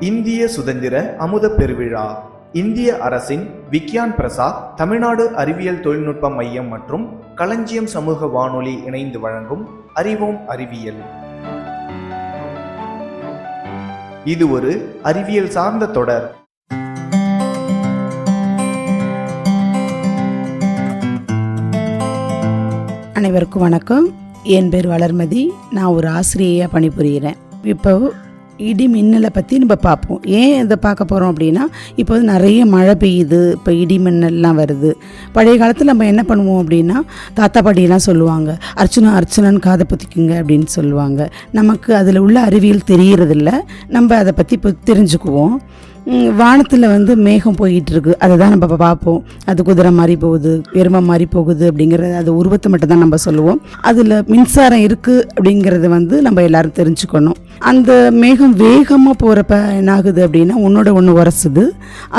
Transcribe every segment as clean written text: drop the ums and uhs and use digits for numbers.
இந்திய சுதந்திர அமுத பெருவிழா இந்திய அரசின் விக்யான் பிரசாத், தமிழ்நாடு அறிவியல் தொழில்நுட்ப மையம் மற்றும் களஞ்சியம் சமூக வானொலி இணைந்து வழங்கும் அறிவோம் அறிவியல். இது ஒரு அறிவியல் சார்ந்த தொடர். அனைவருக்கும் வணக்கம். என் பேர் வளர்மதி. நான் ஒரு ஆசிரியையாக பணிபுரிகிறேன். இப்போ இடி மின்னலை பற்றி நம்ம பார்ப்போம். ஏன் இதை பார்க்க போகிறோம் அப்படின்னா, இப்போ நிறைய மழை பெய்யுது, இப்போ இடி மின்னல்லாம் வருது. பழைய காலத்தில் நம்ம என்ன பண்ணுவோம் அப்படின்னா, தாத்தா பாட்டியெல்லாம் சொல்லுவாங்க, அர்ச்சனான்னு காதை பொத்திக்குங்க அப்படின்னு சொல்லுவாங்க. நமக்கு அதில் உள்ள அறிவியல் தெரியறதில்ல. நம்ம அதை பற்றி இப்போ தெரிஞ்சுக்குவோம். வானத்தில் மேகம் போயிட்டு இருக்கு, அதை தான் நம்ம பார்ப்போம். அது குதிரை மாதிரி போகுது, எருமை மாதிரி போகுது அப்படிங்கிறது, அது உருவத்தை மட்டும் தான் நம்ம சொல்லுவோம். அதில் மின்சாரம் இருக்குது அப்படிங்கிறத நம்ம எல்லாரும் தெரிஞ்சுக்கணும். அந்த மேகம் வேகமாக போகிறப்ப என்னாகுது அப்படின்னா, ஒன்றோட ஒன்று உரசுது.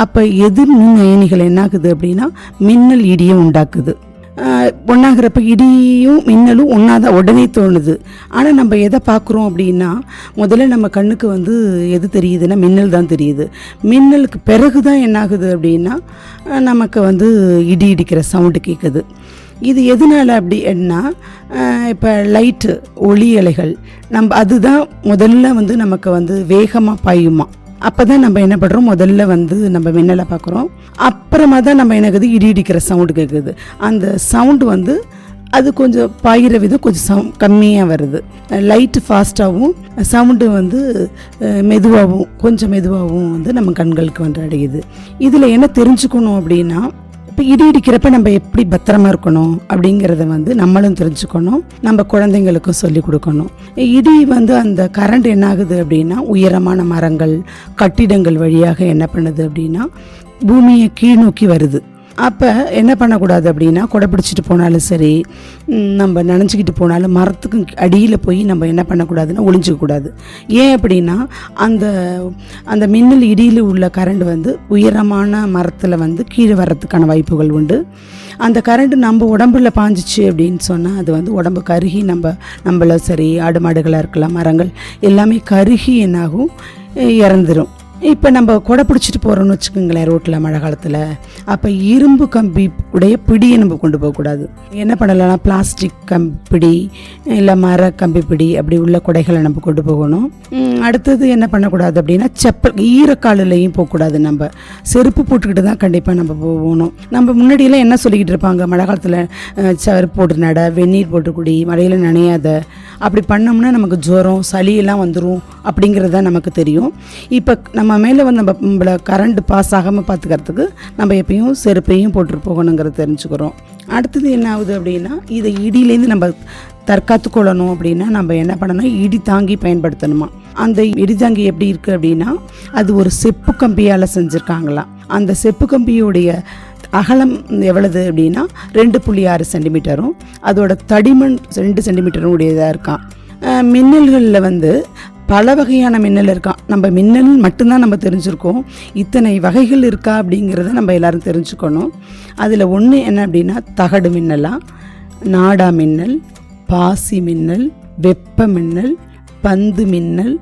அப்போ எதிர் மின் அயனிகள் என்னாகுது அப்படின்னா மின்னல் இடியை உண்டாக்குது. ஒன்றாகிறப்ப இடியும் மின்னலும் ஒன்றா தான் உடனே தோணுது. ஆனால் நம்ம எதை பார்க்குறோம் அப்படின்னா, முதல்ல நம்ம கண்ணுக்கு எது தெரியுதுன்னா மின்னல் தான் தெரியுது. மின்னலுக்கு பிறகு தான் என்னாகுது அப்படின்னா நமக்கு இடி இடிக்கிற சவுண்டு கேட்குது. இது எதனால் அப்படின்னா, இப்போ லைட்டு ஒளி அலைகள் அதுதான் முதல்ல நமக்கு வேகமாக பாயுமா. அப்போ தான் நம்ம என்ன பண்ணுறோம், முதல்ல நம்ம மின்னலை பார்க்குறோம். அப்புறமா தான் நம்ம எனக்கு இடி இடிக்கிற சவுண்டு கேட்குது. அந்த சவுண்டு அது கொஞ்சம் பாயிற விதம் கொஞ்சம் கம்மியாக வருது. லைட்டு ஃபாஸ்ட்டாகவும் சவுண்டு மெதுவாகவும் கொஞ்சம் மெதுவாகவும் நம்ம கண்களுக்கு அடையுது. இதில் என்ன தெரிஞ்சுக்கணும் அப்படின்னா, இப்போ இடி இடிக்கிறப்ப நம்ம எப்படி பத்திரமா இருக்கணும் அப்படிங்கிறத நம்மளும் தெரிஞ்சுக்கணும், நம்ம குழந்தைங்களுக்கும் சொல்லி கொடுக்கணும். இடி அந்த கரண்ட் என்ன ஆகுது அப்படின்னா, உயரமான மரங்கள் கட்டிடங்கள் வழியாக என்ன பண்ணுது அப்படின்னா பூமியை கீழ் நோக்கி வருது. அப்போ என்ன பண்ணக்கூடாது அப்படின்னா, கொடை பிடிச்சிட்டு போனாலும் சரி, நம்ம நினச்சிக்கிட்டு போனாலும் மரத்துக்கு அடியில் போய் நம்ம என்ன பண்ணக்கூடாதுன்னா ஒளிஞ்சிக்கக்கூடாது. ஏன் அப்படின்னா, அந்த மின்னல் இடியில் உள்ள கரண்ட் உயரமான மரத்தில் கீழே வர்றதுக்கான வாய்ப்புகள் உண்டு. அந்த கரண்ட் நம்ம உடம்புல பாஞ்சிச்சு அப்படின்னு சொன்னால், அது உடம்பு கருகி நம்மள சரி, ஆடு மாடுகளாக இருக்கலாம், மரங்கள் எல்லாமே கருகி என்னாகும், இறந்துடும். இப்போ நம்ம கொடை பிடிச்சிட்டு போகிறோன்னு வச்சுக்கோங்களேன் ரோட்டில் மழை காலத்தில், அப்போ இரும்பு கம்பி உடைய பிடியை நம்ம கொண்டு போகக்கூடாது. என்ன பண்ணலாம்னா, பிளாஸ்டிக் கம்பிப்பிடி இல்லை மர கம்பிப்பிடி அப்படி உள்ள குடைகளை நம்ம கொண்டு போகணும். அடுத்தது என்ன பண்ணக்கூடாது அப்படின்னா, செப்பல் ஈரக்காலிலையும் போகக்கூடாது. நம்ம செருப்பு போட்டுக்கிட்டு தான் கண்டிப்பாக நம்ம போகணும். நம்ம முன்னாடியெல்லாம் என்ன சொல்லிக்கிட்டு இருப்பாங்க, மழை காலத்தில் செருப்பு போட்டு நட, வெந்நீர் போட்டு குடி, மழையில் நனையாத, அப்படி பண்ணோம்னா நமக்கு ஜுரம் சளியெல்லாம் வந்துடும் அப்படிங்கிறது தான் நமக்கு தெரியும். இப்போ நம்ம மேலே நம்மளை கரண்ட் பாஸ் ஆகாமல் பார்த்துக்கிறதுக்கு நம்ம எப்பயும் செருப்பையும் போட்டு போகணுங்கிறத தெரிஞ்சுக்கிறோம். அடுத்தது என்ன ஆகுது அப்படின்னா, இதை இடியிலேருந்து நம்ம தற்காத்து கொள்ளணும் அப்படின்னா நம்ம என்ன பண்ணணும், இடி தாங்கி பயன்படுத்தணுமா. அந்த இடி தாங்கி எப்படி இருக்குது அப்படின்னா, அது ஒரு செப்பு கம்பியால் செஞ்சுருக்காங்களாம். அந்த செப்பு கம்பியோடைய அகலம் எவ்வளவு அப்படின்னா 2.6 சென்டிமீட்டரும், அதோட தடிமன் 2 சென்டிமீட்டரும் உடையதாக இருக்கான். மின்னல்களில் பல வகையான மின்னல் இருக்கான். நம்ம மின்னல் மட்டும்தான் நம்ம தெரிஞ்சுருக்கோம், இத்தனை வகைகள் இருக்கா அப்படிங்கிறத நம்ம எல்லோரும் தெரிஞ்சுக்கணும். அதில் ஒன்று என்ன அப்படின்னா, தகடு மின்னலா, நாடா மின்னல், பாசி மின்னல், வெப்ப மின்னல், பந்து மின்னல்,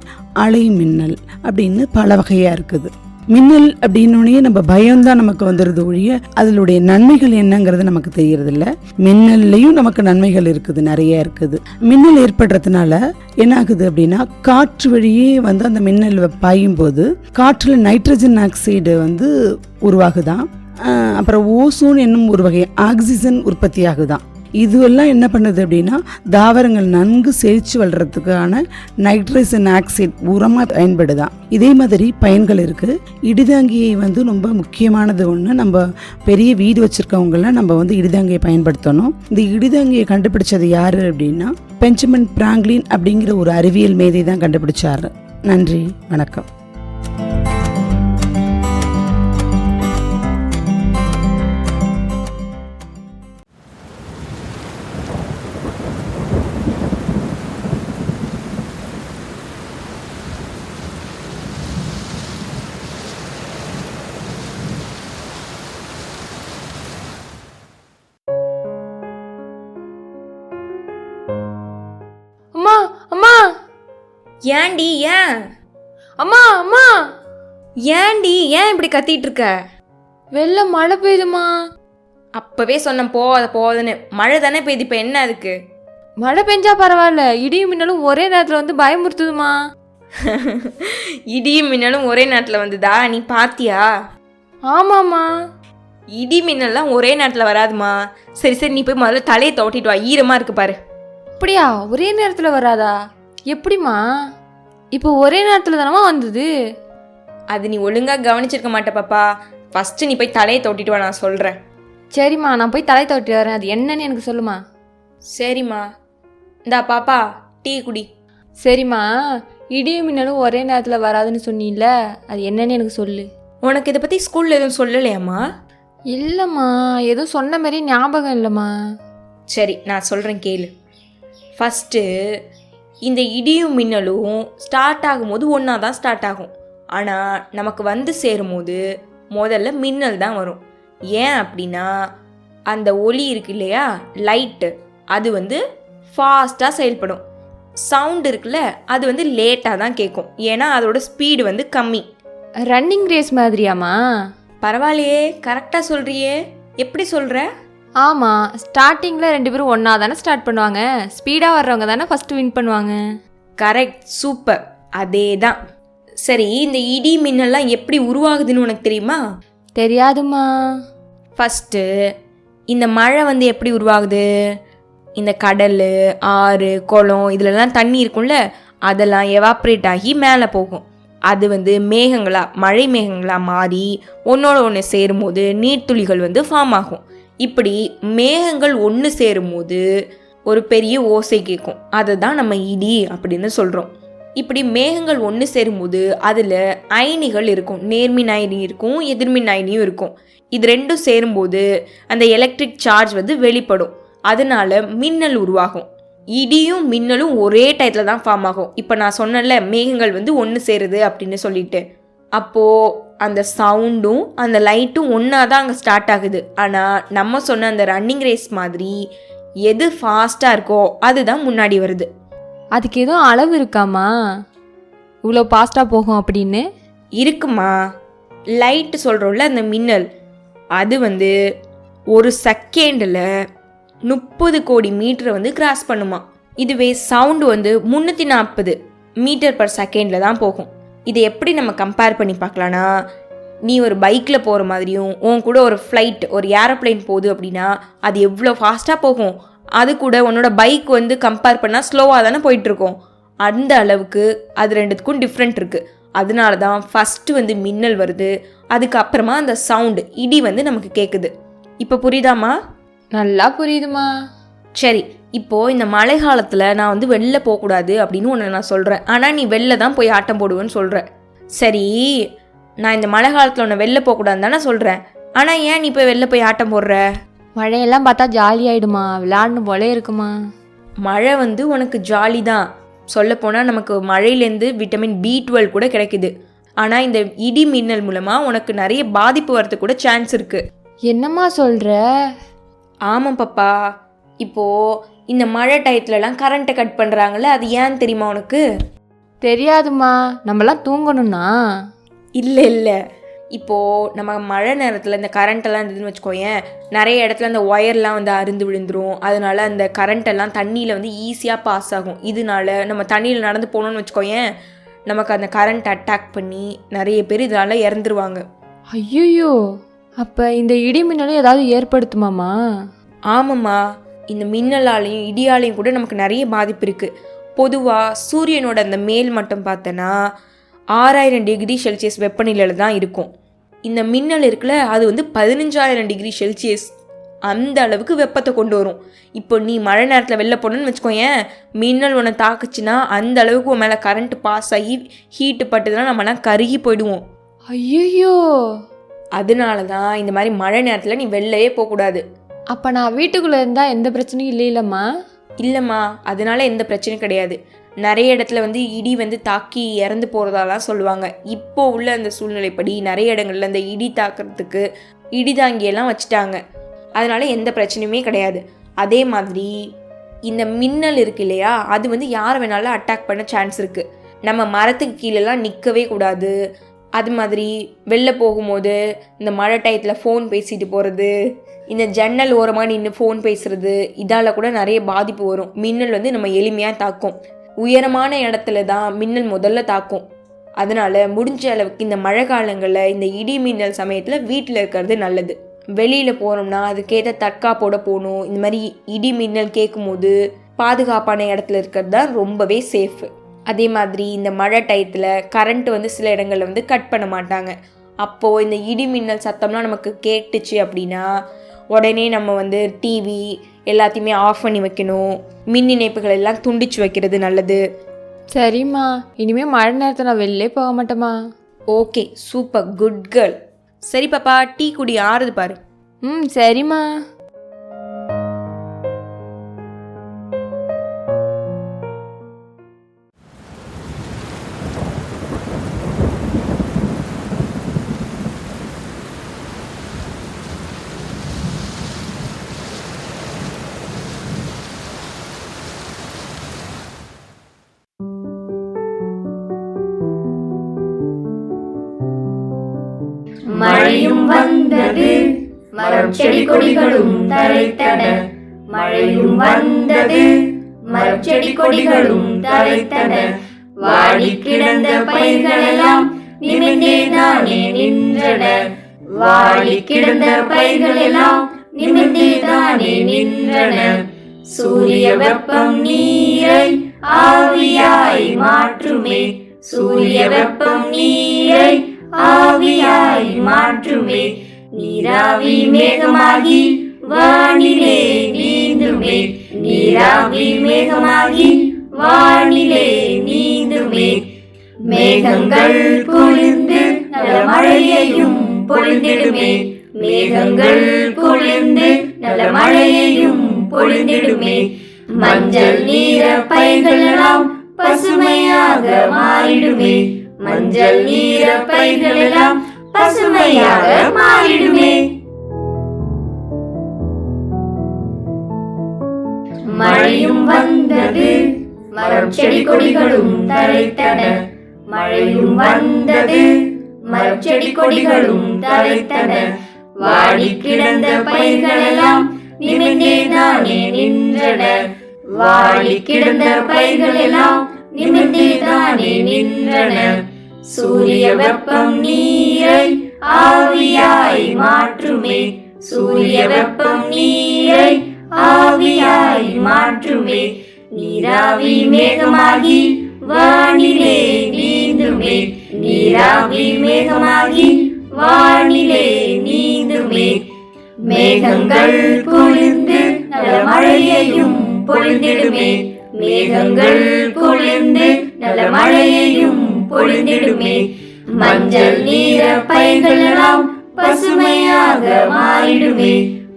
அலை மின்னல் அப்படின்னு பல வகையாக இருக்குது. மின்னல் அப்படின்னோடனே நம்ம பயம்தான் நமக்கு வந்துடுது ஒழிய அதனுடைய நன்மைகள் என்னங்கிறது நமக்கு தெரியறதில்ல. மின்னல்லையும் நமக்கு நன்மைகள் இருக்குது, நிறைய இருக்குது. மின்னல் ஏற்படுறதுனால என்ன ஆகுது அப்படின்னா, காற்று வழியே அந்த மின்னல் பாயும் போது காற்றில் நைட்ரஜன் ஆக்சைடு உருவாகுதான். அப்புறம் ஓசோன் என்னும் ஒரு வகை ஆக்சிஜன் உற்பத்தி ஆகுதான். இதுவெல்லாம் என்ன பண்ணுது அப்படின்னா, தாவரங்கள் நன்கு செழிச்சு வளர்கிறதுக்கான நைட்ரஜன் ஆக்சைடு உரமாக பயன்படுதான். இதே மாதிரி பயன்கள் இருக்குது. இடிதாங்கியை ரொம்ப முக்கியமானது ஒன்று. நம்ம பெரிய வீடு வச்சுருக்கவங்களாம் நம்ம இடிதாங்கியை பயன்படுத்தணும். இந்த இடிதாங்கியை கண்டுபிடிச்சது யார் அப்படின்னா, பெஞ்சமின் பிராங்க்லின் அப்படிங்கிற ஒரு அறிவியல் மேதை தான் கண்டுபிடிச்சாரு. நன்றி, வணக்கம். ஏண்டி ஏன்? அம்மா அம்மா ஏன்டி ஏன் இப்படி கத்திட்டு இருக்க? வெளில மழை பெய்யுதுமா. அப்பவே சொன்னேன் போகாதுன்னு. மழை தானே பெய்யுது, இப்போ என்ன அதுக்கு? மழை பெஞ்சா பரவாயில்ல, இடியும் மின்னலும் ஒரே நேரத்தில் வந்து பயமுறுத்துதுமா. இடியும் மின்னலும் ஒரே நேரத்தில் வந்துதா? நீ பாத்தியா? ஆமாம்மா. இடி மின்னல்லாம் ஒரே நேரத்தில் வராதுமா. சரி சரி, நீ போய் முதல்ல தலையை தோட்டிட்டு வா, ஈரமாக இருக்கு பாரு. அப்படியா? ஒரே நேரத்தில் வராதா? எப்படிம்மா? இப்போ ஒரே நேரத்தில் தானமா வந்தது. அது நீ ஒழுங்காக கவனிச்சிருக்க மாட்ட பாப்பா. ஃபஸ்ட்டு நீ போய் தலையை தோட்டிட்டு வா, நான் சொல்கிறேன். சரிம்மா, நான் போய் தலை தோட்டி வரேன். அது என்னன்னு எனக்கு சொல்லுமா. சரிம்மா. இந்தா பாப்பா, டீ குடி. சரிம்மா, இடியும் மின்னலும் ஒரே நேரத்தில் வராதுன்னு சொன்னீல்ல, அது என்னன்னு எனக்கு சொல்லு. உனக்கு இதை பற்றி ஸ்கூலில் எதுவும் சொல்லலையாம்மா? இல்லைம்மா, எதுவும் சொன்ன மாதிரி ஞாபகம் இல்லைம்மா. சரி, நான் சொல்கிறேன் கேளு. ஃபஸ்ட்டு இந்த இடியும் மின்னலும் ஸ்டார்ட் ஆகும்போது ஒன்றா தான் ஸ்டார்ட் ஆகும். ஆனால் நமக்கு வந்து சேரும்போது முதல்ல மின்னல் தான் வரும். ஏன் அப்படின்னா அந்த ஒளி இருக்கு இல்லையா, லைட்டு, அது வந்து ஃபாஸ்ட்டாக செயல்படும். சவுண்ட் இருக்குல்ல, அது வந்து லேட்டாக தான் கேட்கும். ஏன்னா அதோட ஸ்பீடு வந்து கம்மி. ரன்னிங் ரேஸ் மாதிரியாம்மா? பரவாயில்லையே, கரெக்டாக சொல்கிறியே. எப்படி சொல்கிற? ஆமாம், ஸ்டார்டிங்கில் 2 பேரும் ஒன்றா தானே ஸ்டார்ட் பண்ணுவாங்க. ஸ்பீடாக வர்றவங்க தானே ஃபஸ்ட்டு வின் பண்ணுவாங்க. கரெக்ட், சூப்பர், அதே தான். சரி, இந்த இடி மின்னல்லாம் எப்படி உருவாகுதுன்னு உனக்கு தெரியுமா? தெரியாதுமா. ஃபஸ்ட்டு இந்த மழை வந்து எப்படி உருவாகுது? இந்த கடல், ஆறு, குளம் இதிலெல்லாம் தண்ணி இருக்கும்ல, அதெல்லாம் எவாப்ரேட் ஆகி மேலே போகும். அது வந்து மேகங்களாக, மழை மேகங்களாக மாறி ஒன்றோட ஒன்று சேரும்போது நீர்த்துளிகள் வந்து ஃபார்ம் ஆகும். இப்படி மேகங்கள் ஒன்று சேரும்போது ஒரு பெரிய ஓசை கேட்கும். அதை தான் நம்ம இடி அப்படின்னு சொல்கிறோம். இப்படி மேகங்கள் ஒன்று சேரும்போது அதில் அயனிகள் இருக்கும். நேர்மின் அயனி இருக்கும், எதிர்மின் அயனியும் இருக்கும். இது ரெண்டும் சேரும்போது அந்த எலக்ட்ரிக் சார்ஜ் வந்து வெளிப்படும். அதனால மின்னல் உருவாகும். இடியும் மின்னலும் ஒரே டயத்தில் தான் ஃபார்ம் ஆகும். இப்போ நான் சொன்னேன்ல, மேகங்கள் வந்து ஒன்று சேருது அப்படின்னு சொல்லிட்டு, அப்போது அந்த சவுண்டும் அந்த லைட்டும் ஒன்றா தான் அங்கே ஸ்டார்ட் ஆகுது. ஆனால் நம்ம சொன்ன அந்த ரன்னிங் ரேஸ் மாதிரி எது ஃபாஸ்ட்டாக இருக்கோ அதுதான் முன்னாடி வருது. அதுக்கு எதுவும் அளவு இருக்காமா, இவ்வளோ ஃபாஸ்ட்டாக போகும் அப்படின்னு? இருக்குமா. லைட்டு சொல்கிறோம்ல, அந்த மின்னல், அது வந்து ஒரு செகண்டில் 30 கோடி மீட்டரை வந்து கிராஸ் பண்ணுமா. இதுவே சவுண்டு வந்து 340 மீட்டர் பர் செகண்டில் தான் போகும். இதை எப்படி நம்ம கம்பேர் பண்ணி பார்க்கலான்னா, நீ ஒரு பைக்கில் போகிற மாதிரியும் உன் கூட ஒரு ஃப்ளைட், ஒரு ஏரோப்ளைன் போகுது அப்படின்னா அது எவ்வளோ ஃபாஸ்ட்டாக போகும். அது கூட உன்னோட பைக் வந்து கம்பேர் பண்ணால் ஸ்லோவாக தானே போயிட்டுருக்கோம். அந்த அளவுக்கு அது ரெண்டுத்துக்கும் டிஃப்ரெண்ட் இருக்குது. அதனால தான் ஃபஸ்ட்டு வந்து மின்னல் வருது, அதுக்கப்புறமா அந்த சவுண்டு இடி வந்து நமக்கு கேட்குது. இப்போ புரியுதாம்மா? நல்லா புரியுதுமா. சரி, இப்போது இந்த மழை காலத்தில் நான் வந்து வெளில போகக்கூடாது அப்படின்னு ஒன்று நான் சொல்கிறேன். ஆனால் நீ வெளில தான் போய் ஆட்டம் போடுவேன்னு சொல்கிறேன். சரி, நான் இந்த மழை காலத்தில் உன்னை வெளில போகக்கூடாதுன்னு தானே சொல்கிறேன். ஆனால் ஏன் நீ போய் வெளில போய் ஆட்டம் போடுற? மழையெல்லாம் பார்த்தா ஜாலியாயிடுமா, விளையாடணும் போல இருக்குமா. மழை வந்து உனக்கு ஜாலி தான். சொல்லப்போனால் நமக்கு மழையிலேருந்து விட்டமின் B12 கூட கிடைக்குது. ஆனால் இந்த இடி மின்னல் மூலமாக உனக்கு நிறைய பாதிப்பு வரதுக்கு கூட சான்ஸ் இருக்குது. என்னம்மா சொல்கிற? ஆமாம் பாப்பா. இப்போது இந்த மழை டயத்துலலாம் கரண்ட்டை கட் பண்ணுறாங்கல்ல, அது ஏன் தெரியுமா உனக்கு? தெரியாதுமா. நம்மலாம் தூங்கணும்னா? இல்லை, இப்போது நம்ம மழை நேரத்தில் இந்த கரண்ட்டெல்லாம் இருந்ததுன்னு வச்சுக்கோயேன், நிறைய இடத்துல அந்த ஒயர்லாம் வந்து அருந்து விழுந்துரும். அதனால அந்த கரண்ட்டெல்லாம் தண்ணியில் வந்து ஈஸியாக பாஸ் ஆகும். இதனால நம்ம தண்ணியில் நடந்து போனோம்னு வச்சுக்கோயேன், நமக்கு அந்த கரண்ட் அட்டாக் பண்ணி நிறைய பேர் இதனால் இறந்துருவாங்க. ஐயோ, அப்போ இந்த இடி மின்னலும் ஏதாவது ஏற்படுத்துமாமா? ஆமாம்மா, இந்த மின்னலாலையும் இடியாலையும் கூட நமக்கு நிறைய பாதிப்பு இருக்குது. பொதுவாக சூரியனோட அந்த மேல் மட்டம் பார்த்தோன்னா 6000 டிகிரி செல்சியஸ் வெப்பநிலையில் தான் இருக்கும். இந்த மின்னல் இருக்குல்ல, அது வந்து 15000 டிகிரி செல்சியஸ் அந்த அளவுக்கு வெப்பத்தை கொண்டு வரும். இப்போ நீ மழை நேரத்தில் வெளில போனோன்னு வச்சுக்கோயேன், மின்னல் ஒன்று தாக்குச்சுன்னா அந்த அளவுக்கு உன் மேலே கரண்ட் பாஸ் ஆகி ஹீட்டு பட்டுதுன்னா நம்மலாம் கருகி போயிடுவோம். ஐயோ, அதனால தான் இந்த மாதிரி மழை நேரத்தில் நீ வெளிலவே போகக்கூடாது. அப்போ நான் வீட்டுக்குள்ளே இருந்தால் எந்த பிரச்சனையும் இல்லைல்லம்மா? இல்லைம்மா, அதனால எந்த பிரச்சனையும் கிடையாது. நிறைய இடத்துல வந்து இடி வந்து தாக்கி இறந்து போகிறதாலாம் சொல்லுவாங்க. இப்போ உள்ள அந்த சூழ்நிலைப்படி நிறைய இடங்கள்ல அந்த இடி தாக்கிறதுக்கு இடிதாங்கியெல்லாம் வச்சுட்டாங்க. அதனால எந்த பிரச்சனையுமே கிடையாது. அதே மாதிரி இந்த மின்னல் இருக்கு இல்லையா, அது வந்து யார் வேணாலும் அட்டாக் பண்ண சான்ஸ் இருக்குது. நம்ம மரத்துக்கு கீழெல்லாம் நிற்கவே கூடாது. அது மாதிரி வெளில போகும்போது இந்த மழை டயத்தில் ஃபோன் பேசிட்டு போகிறது, இந்த ஜன்னல் ஓரமாக நின்று ஃபோன் பேசுகிறது, இதால் கூட நிறைய பாதிப்பு வரும். மின்னல் வந்து நம்ம எளிமையாக தாக்கும். உயரமான இடத்துல தான் மின்னல் முதல்ல தாக்கும். அதனால் முடிஞ்ச அளவுக்கு இந்த மழை காலங்களில் இந்த இடி மின்னல் சமயத்தில் வீட்டில் இருக்கிறது நல்லது. வெளியில் போகிறோம்னா அதுக்கேற்ற தற்காப்போட போகணும். இந்த மாதிரி இடி மின்னல் கேட்கும்போது பாதுகாப்பான இடத்துல இருக்கிறது தான் ரொம்பவே சேஃபு. அதே மாதிரி இந்த மழை டயத்தில் கரண்ட் வந்து சில இடங்களில் வந்து கட் பண்ண மாட்டாங்க. அப்போது இந்த இடி மின்னல் சத்தம்லாம் நமக்கு கேட்டுச்சு அப்படின்னா உடனே நம்ம வந்து டிவி எல்லாத்தையுமே ஆஃப் பண்ணி வைக்கணும். மின் இணைப்புகள் எல்லாம் துண்டிச்சு வைக்கிறது நல்லது. சரிம்மா, இனிமேல் மழை நேரத்தில் நான் வெளிலே போக மாட்டேம்மா. Okay, super, good girl. சரி பாப்பா, டீ குடி, ஆறுது பாரு. சரிம்மா. மழையும் வந்தது, மரம் செடி கொடிகளும் தழைத்தன. மழையும் வந்தது, மரம் செடி கொடிகளும் தழைத்தன. வாடி கிடந்த பயிர்களெல்லாம் நிமிர்ந்தே தானே நின்றன. வாடி கிடந்த பயிர்களெல்லாம் நிமிர்ந்தே தானே நின்றன. சூரிய வெப்பம் நீரை ஆவியாய் மாற்றுமே. சூரிய வெப்பம் நீரை ஆவியாய் மாற்றுமே. நீராவி மேகமாகி வானிலே நீந்துமே. நீராவி மேகமாகி வானிலே நீந்துமே. மேகங்கள் குளிர்ந்து நல்ல மழையையும் பொழிந்திடுமே. மேகங்கள் குளிர்ந்து நல்ல மழையையும் பொழிந்திடுமே. மஞ்சள் நீர பயிர்களெல்லாம் பசுமையாக மாறிடுமே. மஞ்சள் நீர பயிர்களெல்லாம் பசுமையாக மாறிடுமே. மழையும் வந்தது, மரம் செடி கொடிகளும் தழைத்தன. மழையும் வந்தது, மரம் செடி கொடிகளும் தழைத்தன. வாடி கிடந்த பயிர்களெல்லாம் நிமிர்ந்தே தானே நின்றன. வாடி கிடந்த பயிர்களெல்லாம் நிமிர்ந்தே தானே நின்றன. சூரிய வெப்பம் நீரை ஆவியாய் மாற்றுமே. சூரிய வெப்பம் நீரை ஆவியாய் மாற்றுமே. நீராவி மேகமாகி வானிலே நீந்துமே. நீராவி மேகமாகி வானிலே நீந்துமே. மேகங்கள் குளிர்ந்து நல்ல மழையையும் பொழிந்திடுமே. மேகங்கள் குளிர்ந்து நல்ல மழையையும் பொழிந்திடுமே. மஞ்சள் நீர பயிர்களெல்லாம் பசுமையாக மாறிடுமே.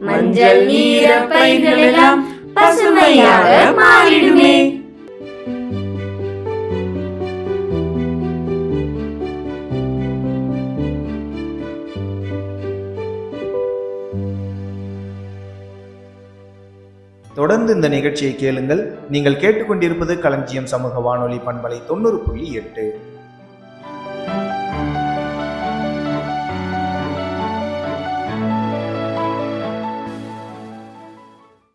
மஞ்சள் நீர பயிர்களெல்லாம் பசுமையாக மாறிடுமே. தொடர்ந்து இந்த நிகழ்ச்சியை கேளுங்கள். நீங்கள் கேட்டுக்கொண்டிருப்பது களஞ்சியம் சமூக வானொலி பண்பலை 90.8.